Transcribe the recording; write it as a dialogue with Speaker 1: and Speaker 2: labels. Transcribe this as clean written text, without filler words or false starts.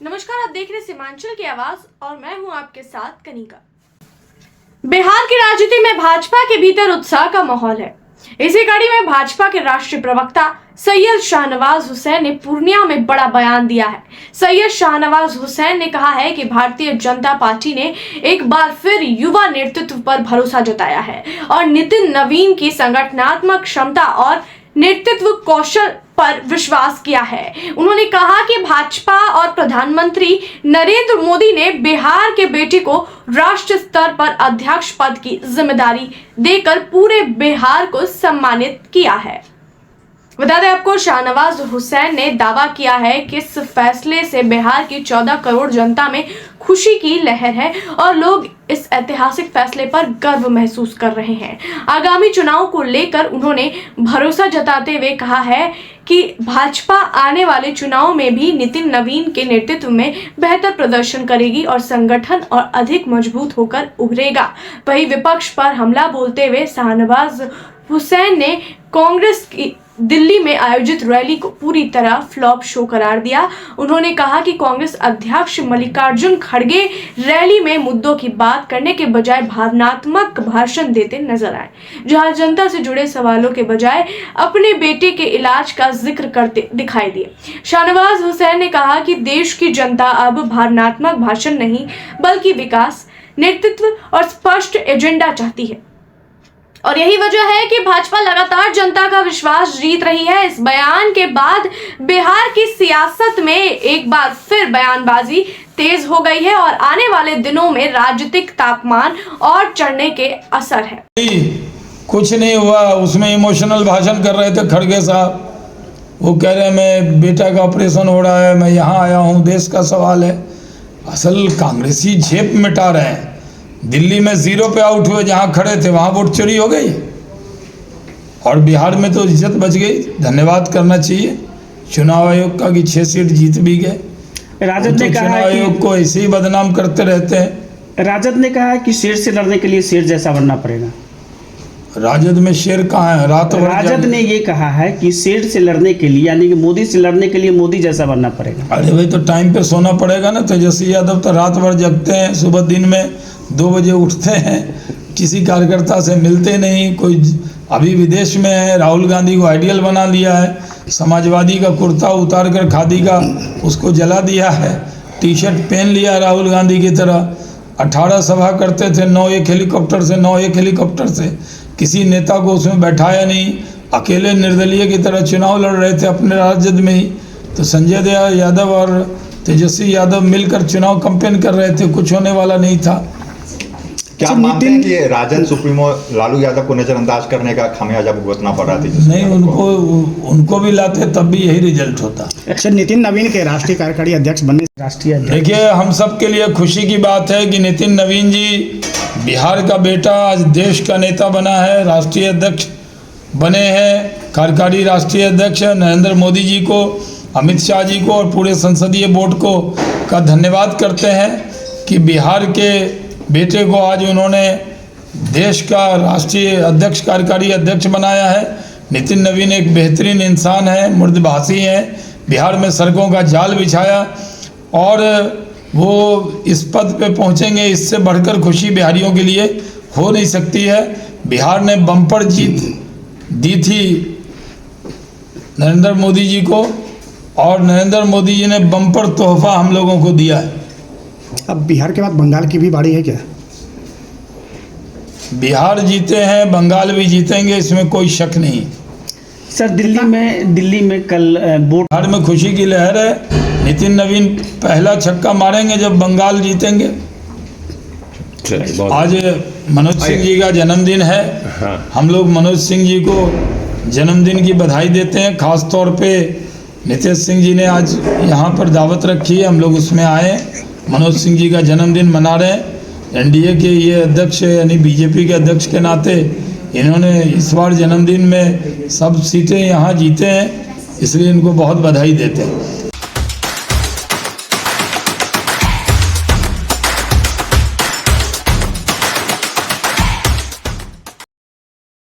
Speaker 1: नमस्कार, आप देख रहे हैं सीमांचल की आवाज और मैं हूं आपके साथ कनिका। बिहार की राजनीति में भाजपा के भीतर उत्साह का माहौल है। इसी कड़ी में भाजपा के राष्ट्रीय प्रवक्ता सैयद शाहनवाज हुसैन ने पूर्णिया में बड़ा बयान दिया है। सैयद शाहनवाज हुसैन ने कहा है कि भारतीय जनता पार्टी ने एक बार फिर युवा नेतृत्व पर भरोसा जताया है और नितिन नवीन की संगठनात्मक क्षमता और नेतृत्व कौशल पर विश्वास किया है। उन्होंने कहा कि भाजपा और प्रधानमंत्री नरेंद्र मोदी ने बिहार के बेटे को राष्ट्र स्तर पर अध्यक्ष पद की जिम्मेदारी देकर पूरे बिहार को सम्मानित किया है। बता दें आपको, शाहनवाज हुसैन ने दावा किया है कि इस फैसले से बिहार की 14 करोड़ जनता में खुशी की लहर है और लोग इस ऐतिहासिक फैसले पर गर्व महसूस कर रहे हैं। आगामी चुनाव को लेकर उन्होंने भरोसा जताते हुए कहा है कि भाजपा आने वाले चुनाव में भी नितिन नवीन के नेतृत्व में बेहतर प्रदर्शन करेगी और संगठन और अधिक मजबूत होकर उभरेगा। वहीं विपक्ष पर हमला बोलते हुए शाहनवाज हुसैन ने कांग्रेस की दिल्ली में आयोजित रैली को पूरी तरह फ्लॉप शो करार दिया। उन्होंने कहा कि कांग्रेस अध्यक्ष मल्लिकार्जुन खड़गे रैली में मुद्दों की बात करने के बजाय भावनात्मक भाषण देते नजर आए, जहां जनता से जुड़े सवालों के बजाय अपने बेटे के इलाज का जिक्र करते दिखाई दिए। शाहनवाज हुसैन ने कहा कि देश की जनता अब भावनात्मक भाषण नहीं बल्कि विकास, नेतृत्व और स्पष्ट एजेंडा चाहती है और यही वजह है कि भाजपा लगातार जनता का विश्वास जीत रही है। इस बयान के बाद बिहार की सियासत में एक बार फिर बयानबाजी तेज हो गई है और आने वाले दिनों में राजनीतिक तापमान और चढ़ने के असर है।
Speaker 2: कुछ नहीं हुआ, उसमें इमोशनल भाषण कर रहे थे खड़गे साहब। वो कह रहे हैं मैं बेटा का ऑपरेशन हो रहा है, मैं यहाँ आया हूँ, देश का सवाल है। असल कांग्रेसी झेप मिटा रहे हैं। दिल्ली में 0 पे आउट हुए, जहाँ खड़े थे वहाँ वोट चोरी हो गई और बिहार में तो इज्जत बच गई। धन्यवाद करना चाहिए चुनाव आयोग का कि 6 सीट जीत भी गए।
Speaker 3: राजद ने कहा
Speaker 2: चुनाव आयोग को ऐसे ही बदनाम करते रहते हैं।
Speaker 3: राजद ने कहा कि शेर से लड़ने के लिए शेर जैसा बनना पड़ेगा।
Speaker 2: राजद में शेर कहाँ है?
Speaker 3: राजद ने ये कहा है कि शेर से लड़ने के लिए, यानी कि मोदी से लड़ने के लिए मोदी जैसा बनना पड़ेगा।
Speaker 2: अरे भाई, तो टाइम पे सोना पड़ेगा ना। तेजस्वी यादव तो रात भर जगते हैं, सुबह दिन में 2 बजे उठते हैं, किसी कार्यकर्ता से मिलते नहीं। कोई अभी विदेश में है, राहुल गांधी को आइडियल बना लिया है, समाजवादी का कुर्ता उतार कर खादी का उसको जला दिया है, टी-शर्ट पहन लिया राहुल गांधी की तरह। 18 सभा करते थे 9 एक हेलीकॉप्टर से, किसी नेता को उसमें बैठाया नहीं, अकेले निर्दलीय की तरह चुनाव लड़ रहे थे अपने राजद में ही। तो संजय यादव और तेजस्वी यादव मिलकर चुनाव कैंपेन कर रहे थे, कुछ होने वाला नहीं था।
Speaker 4: क्या मानते हैं कि राजद सुप्रीमो लालू यादव को नजरअंदाज करने का खामियाजा भुगतना पड़ रहा था?
Speaker 2: नहीं, उनको भी लाते तब भी यही रिजल्ट होता।
Speaker 5: अच्छा, नितिन नवीन के राष्ट्रीय कार्यकारी अध्यक्ष बनने राष्ट्रीय अध्यक्ष,
Speaker 2: देखिए, हम सब के लिए खुशी की बात है कि नितिन नवीन जी बिहार का बेटा आज देश का नेता बना है, राष्ट्रीय अध्यक्ष बने हैं, कार्यकारी राष्ट्रीय अध्यक्ष। नरेंद्र मोदी जी को, अमित शाह जी को और पूरे संसदीय बोर्ड को का धन्यवाद करते हैं कि बिहार के बेटे को आज उन्होंने देश का राष्ट्रीय अध्यक्ष, कार्यकारी अध्यक्ष बनाया है। नितिन नवीन एक बेहतरीन इंसान है, मृदभाषी हैं, बिहार में सड़कों का जाल बिछाया और वो इस पद पे पहुंचेंगे। इससे बढ़कर खुशी बिहारियों के लिए हो नहीं सकती है। बिहार ने बम्पर जीत दी थी नरेंद्र मोदी जी को और नरेंद्र मोदी जी ने बम्पर तोहफा हम लोगों को दिया है।
Speaker 5: अब बिहार के बाद बंगाल की भी बारी है क्या?
Speaker 2: बिहार जीते हैं, बंगाल भी जीतेंगे, इसमें कोई शक नहीं।
Speaker 3: सर, दिल्ली में कल वोट,
Speaker 2: बिहार में खुशी की लहर है। नितिन नवीन पहला छक्का मारेंगे जब बंगाल जीतेंगे। आज मनोज सिंह जी का जन्मदिन है। हम लोग मनोज सिंह जी को जन्मदिन की बधाई देते हैं। खास तौर पे नीतीश सिंह जी ने आज यहाँ पर दावत रखी है, हम लोग उसमें आए। मनोज सिंह जी का जन्मदिन मना रहे हैं। एनडीए के ये अध्यक्ष यानी बीजेपी के अध्यक्ष के नाते इन्होंने इस बार जन्मदिन में सब सीटें यहाँ जीते हैं, इसलिए इनको बहुत बधाई देते हैं।